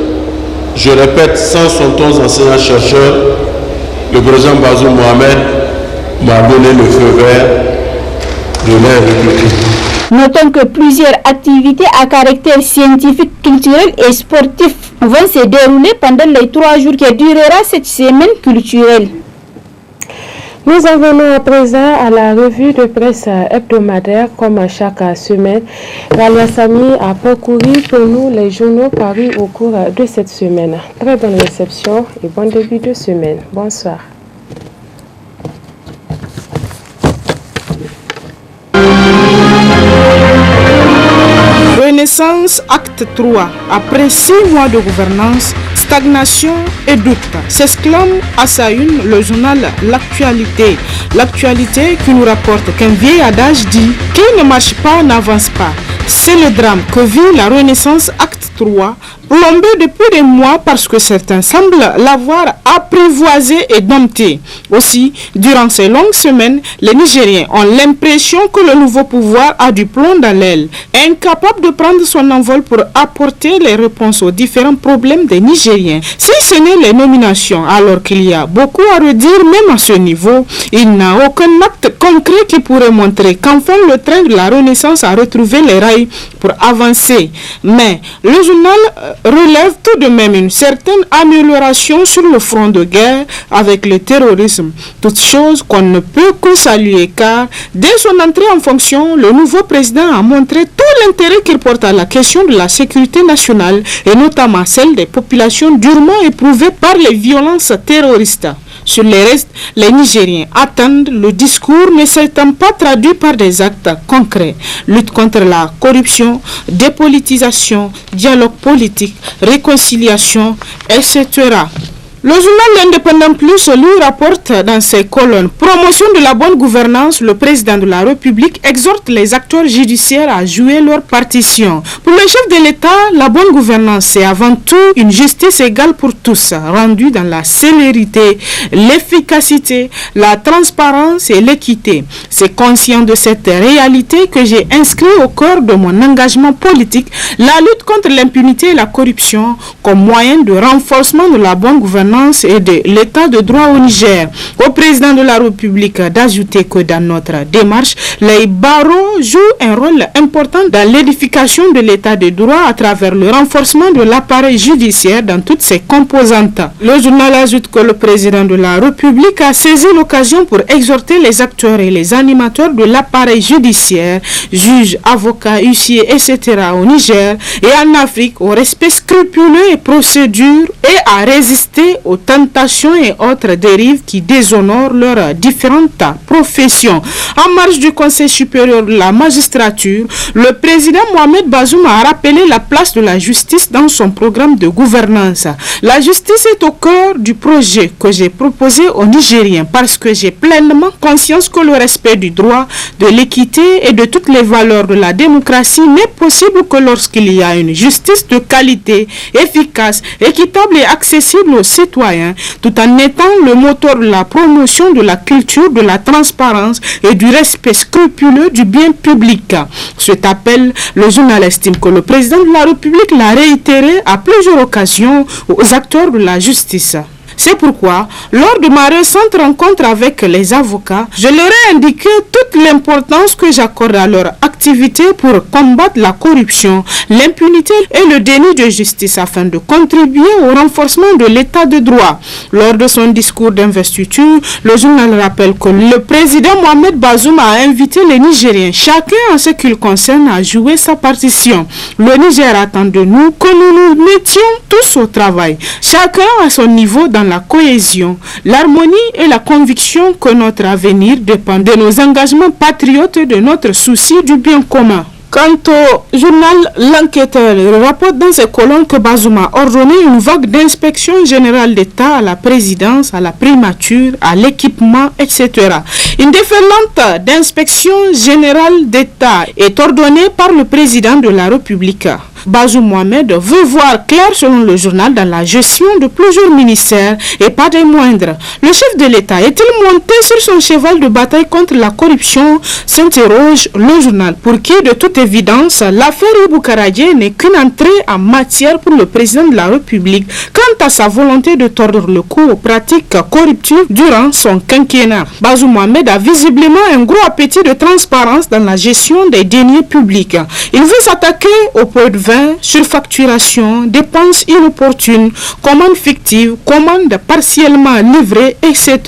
Speaker 21: Je répète, 171 enseignants-chercheurs. Le président Bazoum Mohamed m'a donné le feu vert de les recruter.
Speaker 3: Notons que plusieurs activités à caractère scientifique, culturel et sportif vont se dérouler pendant les 3 jours qui durera cette semaine culturelle.
Speaker 2: Nous en venons à présent à la revue de presse hebdomadaire comme chaque semaine. Ralia Sami a parcouru pour nous les journaux parus au cours de cette semaine. Très bonne réception et bon début de semaine. Bonsoir.
Speaker 15: Renaissance, acte 3. Après 6 mois de gouvernance, stagnation et doute, s'exclame à sa une le journal L'actualité. L'actualité qui nous rapporte qu'un vieil adage dit « Qui ne marche pas n'avance pas ». C'est le drame que vit la Renaissance, acte 3, plombé depuis des mois parce que certains semblent l'avoir apprivoisé et dompté. Aussi, durant ces longues semaines, les Nigériens ont l'impression que le nouveau pouvoir a du plomb dans l'aile, incapable de prendre son envol pour apporter les réponses aux différents problèmes des Nigériens. Si ce n'est les nominations, alors qu'il y a beaucoup à redire même à ce niveau, il n'a aucun acte concret qui pourrait montrer qu'enfin le train de la Renaissance a retrouvé les rails pour avancer. Mais le journal relève tout de même une certaine amélioration sur le front de guerre avec le terrorisme. Toute chose qu'on ne peut que saluer car dès son entrée en fonction, le nouveau président a montré tout l'intérêt qu'il porte à la question de la sécurité nationale et notamment celle des populations durement éprouvées par les violences terroristes. Sur les restes, les Nigériens attendent le discours ne s'étant pas traduit par des actes concrets. Lutte contre la corruption, dépolitisation, dialogue politique, réconciliation, etc. Le journal L'Indépendant Plus lui rapporte dans ses colonnes « Promotion de la bonne gouvernance, le président de la République exhorte les acteurs judiciaires à jouer leur partition. » Pour le chef de l'État, la bonne gouvernance, c'est avant tout une justice égale pour tous, rendue dans la célérité, l'efficacité, la transparence et l'équité. C'est conscient de cette réalité que j'ai inscrit au cœur de mon engagement politique la lutte contre l'impunité et la corruption comme moyen de renforcement de la bonne gouvernance et de l'état de droit au Niger. Au président de la République d'ajouter que dans notre démarche, les barreaux jouent un rôle important dans l'édification de l'état de droit à travers le renforcement de l'appareil judiciaire dans toutes ses composantes. Le journal ajoute que le président de la République a saisi l'occasion pour exhorter les acteurs et les animateurs de l'appareil judiciaire, juges, avocats, huissiers, etc. au Niger et en Afrique au respect scrupuleux et procédures et à résister aux tentations et autres dérives qui déshonorent leurs différentes professions. En marge du Conseil supérieur de la magistrature, le président Mohamed Bazoum a rappelé la place de la justice dans son programme de gouvernance. La justice est au cœur du projet que j'ai proposé aux Nigériens parce que j'ai pleinement conscience que le respect du droit, de l'équité et de toutes les valeurs de la démocratie n'est possible que lorsqu'il y a une justice de qualité, efficace, équitable et accessible aux citoyens, tout en étant le moteur de la promotion de la culture, de la transparence et du respect scrupuleux du bien public. Cet appel, le journal estime que le président de la République l'a réitéré à plusieurs occasions aux acteurs de la justice. C'est pourquoi, lors de ma récente rencontre avec les avocats, je leur ai indiqué toute l'importance que j'accorde à leur activité pour combattre la corruption, l'impunité et le déni de justice afin de contribuer au renforcement de l'état de droit. Lors de son discours d'investiture, le journal rappelle que le président Mohamed Bazoum a invité les Nigériens, chacun en ce qui le concerne, à jouer sa partition. Le Niger attend de nous que nous nous mettions tous au travail, chacun à son niveau dans la cohésion, l'harmonie et la conviction que notre avenir dépend de nos engagements patriotes et de notre souci du bien commun. Quant au journal L'Enquêteur, il rapporte dans ses colonnes que Bazoum a ordonné une vague d'inspection générale d'État à la présidence, à la primature, à l'équipement, etc. Une déferlante d'inspection générale d'État est ordonnée par le président de la République. Bazoum Mohamed veut voir clair selon le journal dans la gestion de plusieurs ministères et pas des moindres. Le chef de l'État est-il monté sur son cheval de bataille contre la corruption, s'interroge le journal, pour qui de toute évidence l'affaire Ibou Karadje n'est qu'une entrée en matière pour le président de la République quant à sa volonté de tordre le cou aux pratiques corruptives durant son quinquennat. Bazoum Mohamed a visiblement un gros appétit de transparence dans la gestion des deniers publics. Il veut s'attaquer au pot de vin, surfacturation, dépenses inopportunes, commandes fictives, commandes partiellement livrées, etc.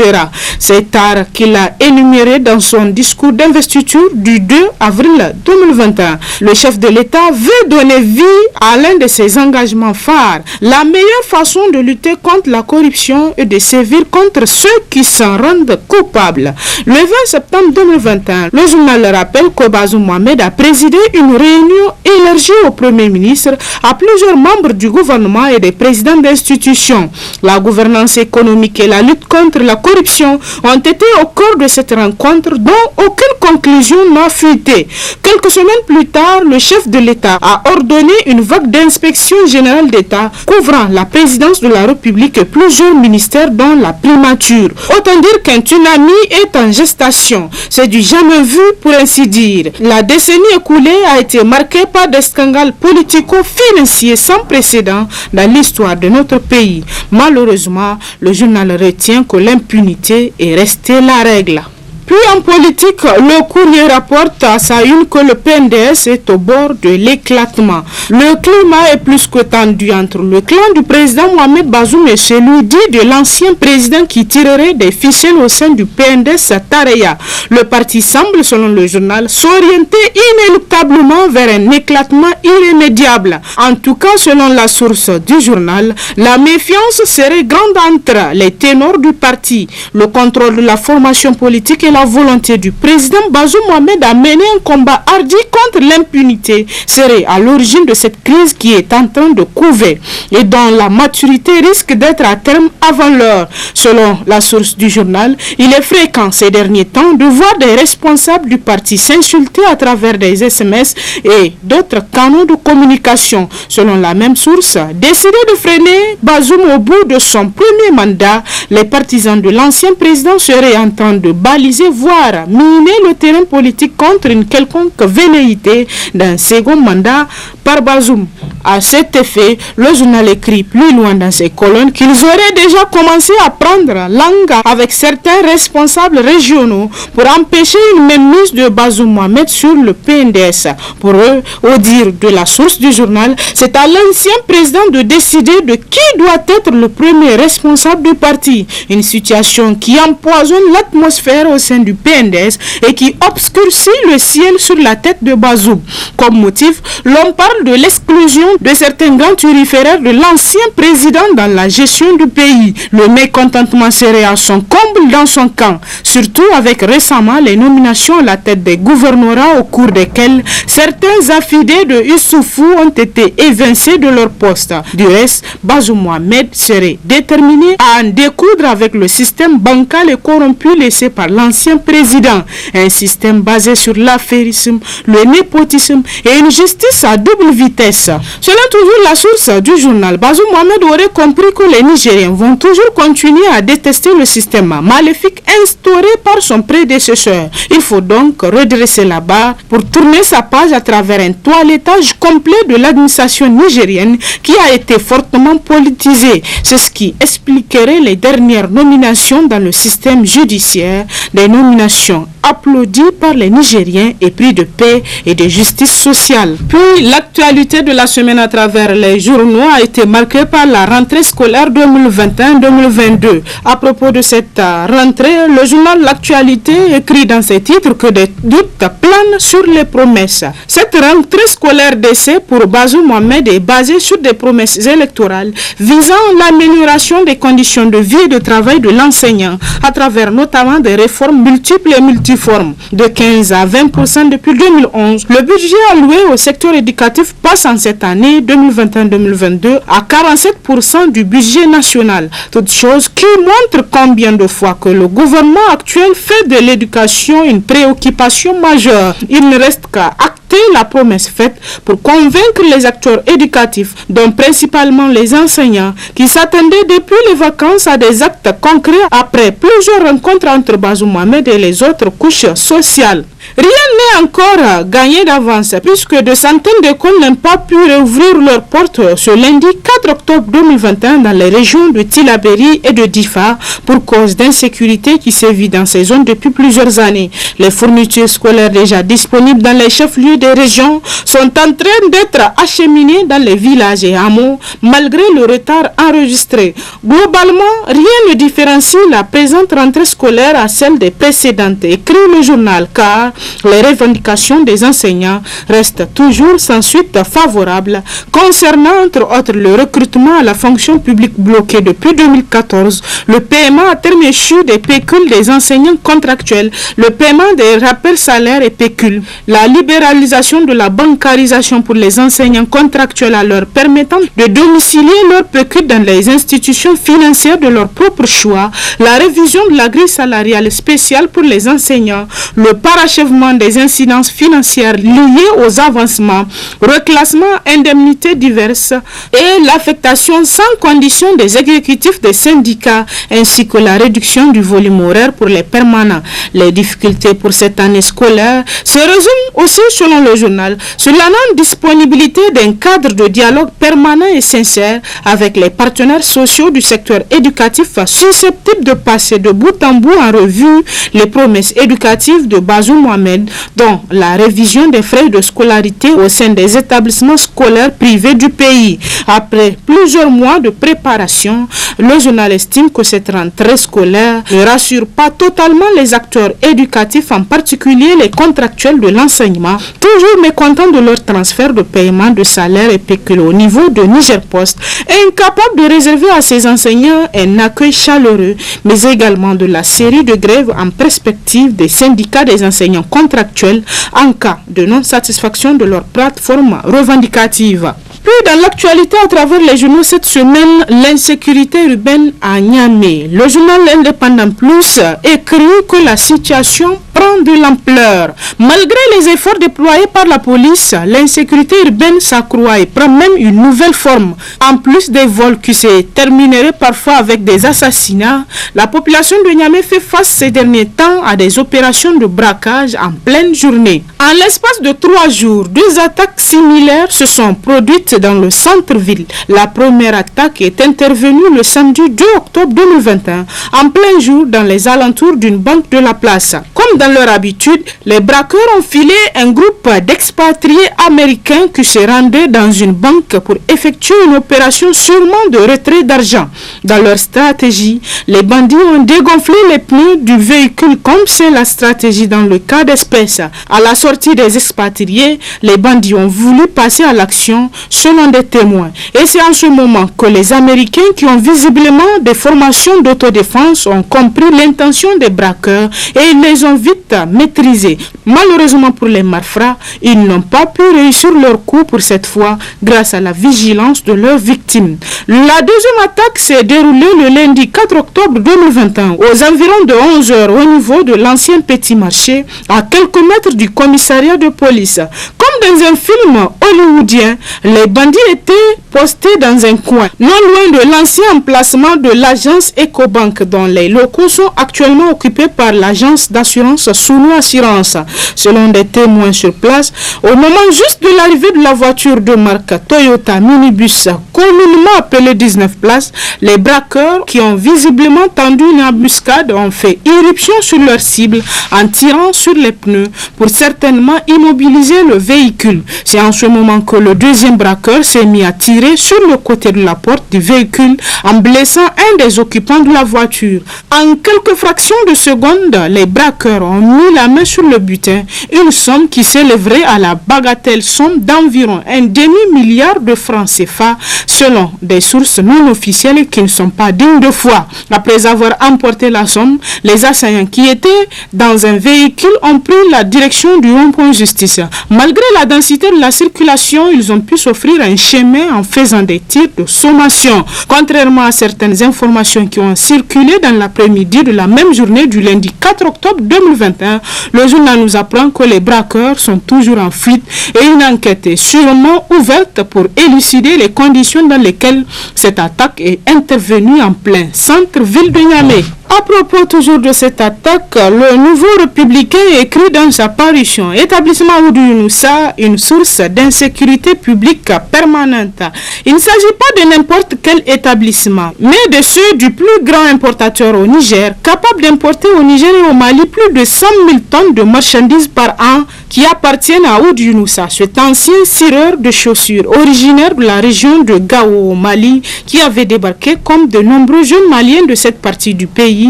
Speaker 15: C'est art qu'il a énuméré dans son discours d'investiture du 2 avril 2021. Le chef de l'État veut donner vie à l'un de ses engagements phares. La meilleure façon de lutter contre la corruption est de sévir contre ceux qui s'en rendent coupables. Le 20 septembre 2021, le journal le rappelle que Bazoum Mohamed a présidé une réunion élargie au Premier ministre, à plusieurs membres du gouvernement et des présidents d'institutions. La gouvernance économique et la lutte contre la corruption ont été au cœur de cette rencontre dont aucune conclusion n'a fuité. Quelques semaines plus tard, le chef de l'État a ordonné une vague d'inspection générale d'État couvrant la présidence de la République et plusieurs ministères dont la primature. Autant dire qu'un tsunami est en gestation. C'est du jamais vu pour ainsi dire. La décennie écoulée a été marquée par des scandales politico-financiers sans précédent dans l'histoire de notre pays. Malheureusement, le journal retient que l'impunité est restée la règle. Puis en politique, le Courrier rapporte à sa une que le PNDS est au bord de l'éclatement. Le climat est plus que tendu entre le clan du président Mohamed Bazoum et celui dit de l'ancien président qui tirerait des ficelles au sein du PNDS Tareya. Le parti semble, selon le journal, s'orienter inéluctablement vers un éclatement irrémédiable. En tout cas, selon la source du journal, la méfiance serait grande entre les ténors du parti. Le contrôle de la formation politique et la volonté du président Bazoum Mohamed à mener un combat hardi contre l'impunité serait à l'origine de cette crise qui est en train de couver et dont la maturité risque d'être à terme avant l'heure. Selon la source du journal, il est fréquent ces derniers temps de voir des responsables du parti s'insulter à travers des SMS et d'autres canaux de communication. Selon la même source, décidé de freiner Bazoum au bout de son premier mandat, les partisans de l'ancien président seraient en train de baliser voire miner le terrain politique contre une quelconque velléité d'un second mandat par Bazoum. À cet effet, le journal écrit plus loin dans ses colonnes qu'ils auraient déjà commencé à prendre langue avec certains responsables régionaux pour empêcher une mainmise de Bazoum Mohamed sur le PNDS. Pour eux, au dire de la source du journal, c'est à l'ancien président de décider de qui doit être le premier responsable du parti. Une situation qui empoisonne l'atmosphère au sein du PNDS et qui obscurcit le ciel sur la tête de Bazoum. Comme motif, l'on parle de l'exclusion de certains grands turiféraires de l'ancien président dans la gestion du pays. Le mécontentement serait à son comble dans son camp, surtout avec récemment les nominations à la tête des gouvernorats au cours desquelles certains affidés de Issoufou ont été évincés de leur poste. Du reste, Bazoum Mohamed serait déterminé à en découdre avec le système bancal et corrompu laissé par l'ancien président. Un système basé sur l'affairisme, le népotisme et une justice à double vitesse. Selon toujours la source du journal, Bazoum Mohamed aurait compris que les Nigériens vont toujours continuer à détester le système maléfique instauré par son prédécesseur. Il faut donc redresser la barre pour tourner sa page à travers un toilettage complet de l'administration nigérienne qui a été fortement politisée. C'est ce qui expliquerait les dernières nominations dans le système judiciaire, des nominations applaudies par les Nigériens et prix de paix et de justice sociale. Puis l'actualité de la semaine à travers les journaux a été marquée par la rentrée scolaire 2021-2022. À propos de cette rentrée, le journal L'Actualité écrit dans ses titres que des doutes planent sur les promesses. Cette rentrée scolaire d'essai pour Bazoum Mohamed est basée sur des promesses électorales visant l'amélioration des conditions de vie et de travail de l'enseignant à travers notamment des réformes multiples et multiformes. De 15 à 20% depuis 2011, le budget alloué au secteur éducatif passe en cette année 2021-2022 à 47% du budget national. Toute chose qui montre combien de fois que le gouvernement actuel fait de l'éducation une préoccupation majeure. Il ne reste qu'à acter respecter la promesse faite pour convaincre les acteurs éducatifs, dont principalement les enseignants, qui s'attendaient depuis les vacances à des actes concrets après plusieurs rencontres entre Bazoum Mohamed et les autres couches sociales. Rien n'est encore gagné d'avance puisque de centaines d'écoles n'ont pas pu réouvrir leurs portes ce lundi 4 octobre 2021 dans les régions de Tillabéri et de Difa pour cause d'insécurité qui sévit dans ces zones depuis plusieurs années. Les fournitures scolaires déjà disponibles dans les chefs-lieux des régions sont en train d'être acheminées dans les villages et hameaux malgré le retard enregistré. Globalement, rien ne différencie la présente rentrée scolaire à celle des précédentes, écrit le journal, car les revendications des enseignants restent toujours sans suite favorable concernant entre autres le recrutement à la fonction publique bloqué depuis 2014, le paiement à terme échu des pécules des enseignants contractuels, le paiement des rappels salaires et pécules, la libéralisation de la bancarisation pour les enseignants contractuels à leur permettant de domicilier leurs pécules dans les institutions financières de leur propre choix, la révision de la grille salariale spéciale pour les enseignants, le parachèvement des incidences financières liées aux avancements, reclassement, indemnités diverses et l'affectation sans condition des exécutifs des syndicats ainsi que la réduction du volume horaire pour les permanents. Les difficultés pour cette année scolaire se résument aussi selon le journal sur la non-disponibilité d'un cadre de dialogue permanent et sincère avec les partenaires sociaux du secteur éducatif susceptibles de passer de bout en bout en revue les promesses éducatives de Bazoum Mohamed, dont la révision des frais de scolarité au sein des établissements scolaires privés du pays. Après plusieurs mois de préparation, le journal estime que cette rentrée scolaire ne rassure pas totalement les acteurs éducatifs, en particulier les contractuels de l'enseignement, toujours mécontents de leur transfert de paiement de salaire et pécule au niveau de Niger Post, incapables de réserver à ces enseignants un accueil chaleureux, mais également de la série de grèves en perspective des syndicats des enseignants contractuels en cas de non-satisfaction de leur plateforme revendicative. Puis dans l'actualité à travers les journaux cette semaine, l'insécurité urbaine à Niamey. Le journal Indépendant Plus écrit que la situation prend de l'ampleur. Malgré les efforts déployés par la police, l'insécurité urbaine s'accroît et prend même une nouvelle forme. En plus des vols qui se termineraient parfois avec des assassinats, la population de Niamey fait face ces derniers temps à des opérations de braquage en pleine journée. En l'espace de 3 jours, 2 attaques similaires se sont produites dans le centre-ville. La première attaque est intervenue le samedi 2 octobre 2021, en plein jour dans les alentours d'une banque de la place. Comme dans leur habitude, les braqueurs ont filé un groupe d'expatriés américains qui se rendaient dans une banque pour effectuer une opération sûrement de retrait d'argent. Dans leur stratégie, les bandits ont dégonflé les pneus du véhicule comme c'est la stratégie dans le cas d'espèce. À la sortie des expatriés, les bandits ont voulu passer à l'action selon des témoins. Et c'est en ce moment que les Américains qui ont visiblement des formations d'autodéfense ont compris l'intention des braqueurs et ils les ont vite maîtrisés. Malheureusement pour les malfrats, ils n'ont pas pu réussir leur coup pour cette fois grâce à la vigilance de leurs victimes. La deuxième attaque s'est déroulée le lundi 4 octobre 2021 aux environs de 11 h au niveau de l'ancien petit marché à quelques mètres du commissariat de police. Comme dans un film hollywoodien, les bandits étaient postés dans un coin, non loin de l'ancien emplacement de l'agence Ecobank dont les locaux sont actuellement occupés par l'agence d'assurance Sounou Assurance. Selon des témoins sur place, au moment juste de l'arrivée de la voiture de marque Toyota Minibus, communément appelée 19 places, les braqueurs qui ont visiblement tendu une embuscade ont fait irruption sur leur cible en tirant sur les pneus pour certainement immobiliser le véhicule. C'est en ce moment que le deuxième braqueur s'est mis à tirer sur le côté de la porte du véhicule en blessant un des occupants de la voiture. En quelques fractions de secondes, les braqueurs ont mis la main sur le butin, une somme qui s'élèverait à la bagatelle somme d'environ un demi-milliard de francs CFA selon des sources non officielles qui ne sont pas dignes de foi. Après avoir emporté la somme, les assaillants qui étaient dans un véhicule ont pris la direction du rond-point justice. Malgré la densité de la circulation, ils ont pu s'offrir un chemin en faisant des tirs de sommation. Contrairement à certaines informations qui ont circulé dans l'après-midi de la même journée du lundi 4 octobre 2021, le journal nous apprend que les braqueurs sont toujours en fuite et une enquête est sûrement ouverte pour élucider les conditions dans lesquelles cette attaque est intervenue en plein centre-ville de Niamey. À propos toujours de cette attaque, le Nouveau Républicain écrit dans sa parution « Établissement Oudou Younoussa, une source d'insécurité publique permanente ». Il ne s'agit pas de n'importe quel établissement, mais de ceux du plus grand importateur au Niger, capable d'importer au Niger et au Mali plus de 100 000 tonnes de marchandises par an qui appartiennent à Oudou Younoussa, cet ancien cireur de chaussures originaire de la région de Gao au Mali, qui avait débarqué comme de nombreux jeunes Maliens de cette partie du pays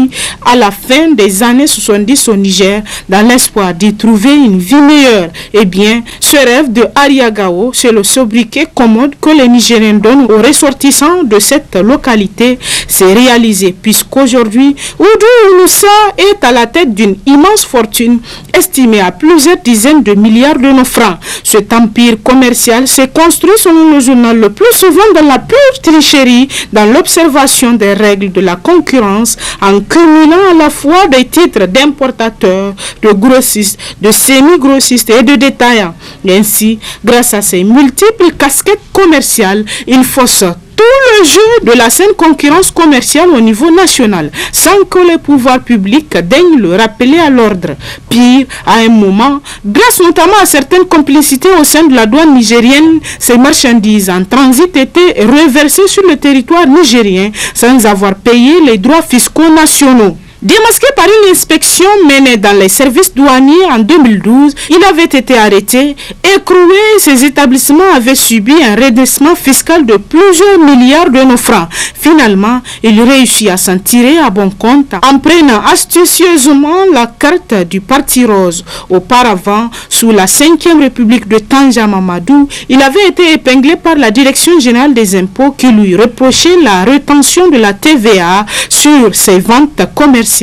Speaker 15: à la fin des années 70 au Niger, dans l'espoir d'y trouver une vie meilleure. Eh bien, ce rêve de Aria Gao, c'est le sobriquet commode que les Nigériens donnent aux ressortissants de cette localité, s'est réalisé, puisqu'aujourd'hui, Oudou Younoussa est à la tête d'une immense fortune estimée à plusieurs dizaines de milliards de nos francs. Cet empire commercial s'est construit, selon le journal, le plus souvent dans la pure tricherie, dans l'observation des règles de la concurrence, en cumulant à la fois des titres d'importateurs, de grossistes, de semi-grossistes et de détaillants. Et ainsi, grâce à ces multiples casquettes commerciales, il fausse tout le jeu de la saine concurrence commerciale au niveau national, sans que les pouvoirs publics daignent le rappeler à l'ordre. Pire, à un moment, grâce notamment à certaines complicités au sein de la douane nigérienne, ces marchandises en transit étaient reversées sur le territoire nigérien sans avoir payé les droits fiscaux nationaux. Démasqué par une inspection menée dans les services douaniers en 2012, il avait été arrêté, écroué et ses établissements avaient subi un redressement fiscal de plusieurs milliards de nos francs. Finalement, il réussit à s'en tirer à bon compte en prenant astucieusement la carte du Parti Rose. Auparavant, sous la 5e République de Tanja Mamadou, il avait été épinglé par la Direction générale des impôts qui lui reprochait la rétention de la TVA sur ses ventes commerciales,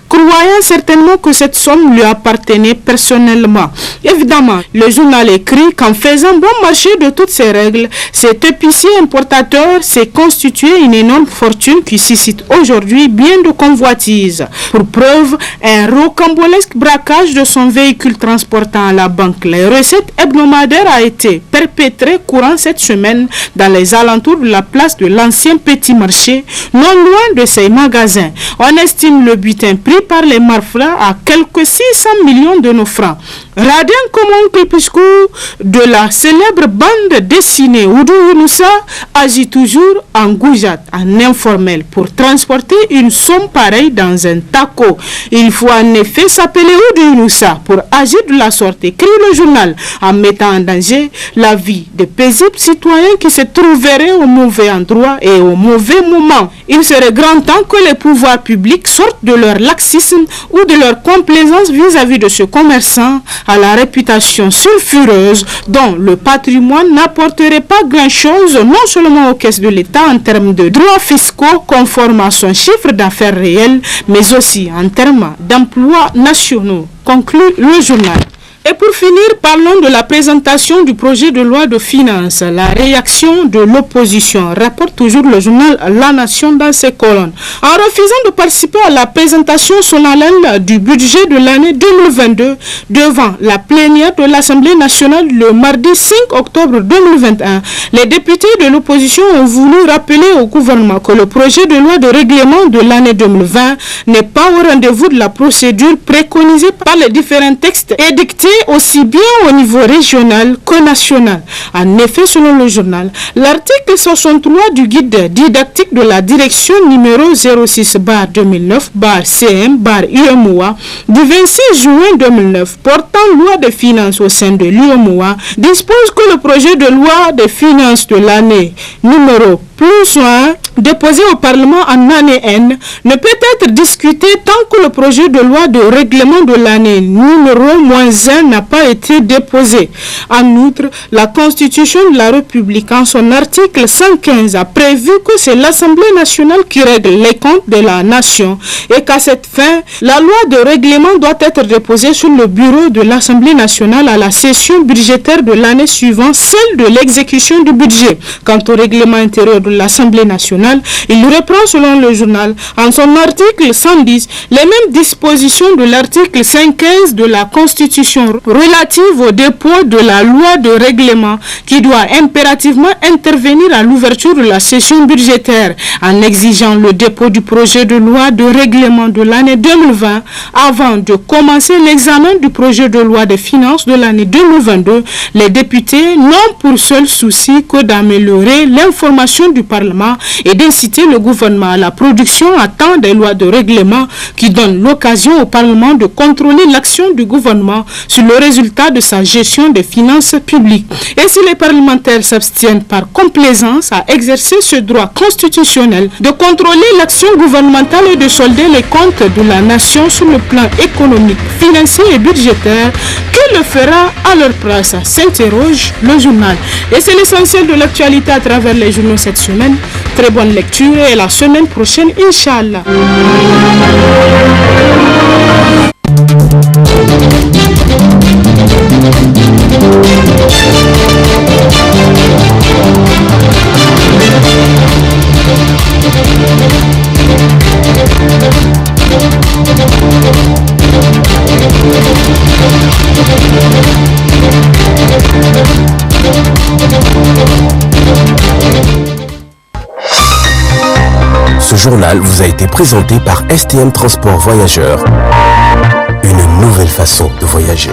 Speaker 15: croyant certainement que cette somme lui appartenait personnellement. Évidemment, le journal écrit qu'en faisant bon marché de toutes ces règles, cet épicier importateur s'est constitué une énorme fortune qui suscite aujourd'hui bien de convoitises. Pour preuve, un rocambolesque braquage de son véhicule transportant à la banque les recettes hebdomadaires a été perpétré courant cette semaine dans les alentours de la place de l'ancien petit marché, non loin de ses magasins. On estime le butin pris par les malfrats à quelques 600 millions de nos francs. Radin comme oncle Piscou de la célèbre bande dessinée Oudou Younoussa agit toujours en goujat, en informel, pour transporter une somme pareille dans un taco. Il faut en effet s'appeler Oudou Younoussa pour agir de la sorte, écrit le journal, en mettant en danger la vie de paisibles citoyens qui se trouveraient au mauvais endroit et au mauvais moment. Il serait grand temps que les pouvoirs publics sortent de leur laxisme ou de leur complaisance vis-à-vis de ce commerçant à la réputation sulfureuse dont le patrimoine n'apporterait pas grand-chose non seulement aux caisses de l'État en termes de droits fiscaux conformes à son chiffre d'affaires réel, mais aussi en termes d'emplois nationaux, conclut le journal. Et pour finir, parlons de la présentation du projet de loi de finances. La réaction de l'opposition, rapporte toujours le journal La Nation dans ses colonnes. En refusant de participer à la présentation solennelle du budget de l'année 2022 devant la plénière de l'Assemblée nationale le mardi 5 octobre 2021, les députés de l'opposition ont voulu rappeler au gouvernement que le projet de loi de règlement de l'année 2020 n'est pas au rendez-vous de la procédure préconisée par les différents textes édictés aussi bien au niveau régional que national. En effet, selon le journal, l'article 63 du guide didactique de la direction numéro 06/2009/CM/UEMOA du 26 juin 2009 portant loi de finances au sein de l'UEMOA dispose que le projet de loi de finances de l'année numéro +1 déposé au Parlement en année N ne peut être discuté tant que le projet de loi de règlement de l'année numéro -1 n'a pas été déposé. En outre, la Constitution de la République, en son article 115, a prévu que c'est l'Assemblée nationale qui règle les comptes de la nation et qu'à cette fin, la loi de règlement doit être déposée sur le bureau de l'Assemblée nationale à la session budgétaire de l'année suivante, celle de l'exécution du budget. Quant au règlement intérieur de l'Assemblée nationale, il reprend selon le journal, en son article 110, les mêmes dispositions de l'article 115 de la Constitution relative au dépôt de la loi de règlement qui doit impérativement intervenir à l'ouverture de la session budgétaire en exigeant le dépôt du projet de loi de règlement de l'année 2020 avant de commencer l'examen du projet de loi des finances de l'année 2022. Les députés n'ont pour seul souci que d'améliorer l'information du Parlement et d'inciter le gouvernement à la production à temps des lois de règlement qui donnent l'occasion au Parlement de contrôler l'action du gouvernement sur le résultat de sa gestion des finances publiques. Et si les parlementaires s'abstiennent par complaisance à exercer ce droit constitutionnel de contrôler l'action gouvernementale et de solder les comptes de la nation sur le plan économique, financier et budgétaire, qui le fera à leur place, s'interroge le journal. Et c'est l'essentiel de l'actualité à travers les journaux cette semaine. Très bonne lecture et la semaine prochaine, Inch'Allah.
Speaker 1: Ce journal vous a été présenté par STM Transport Voyageurs. Une nouvelle façon de voyager.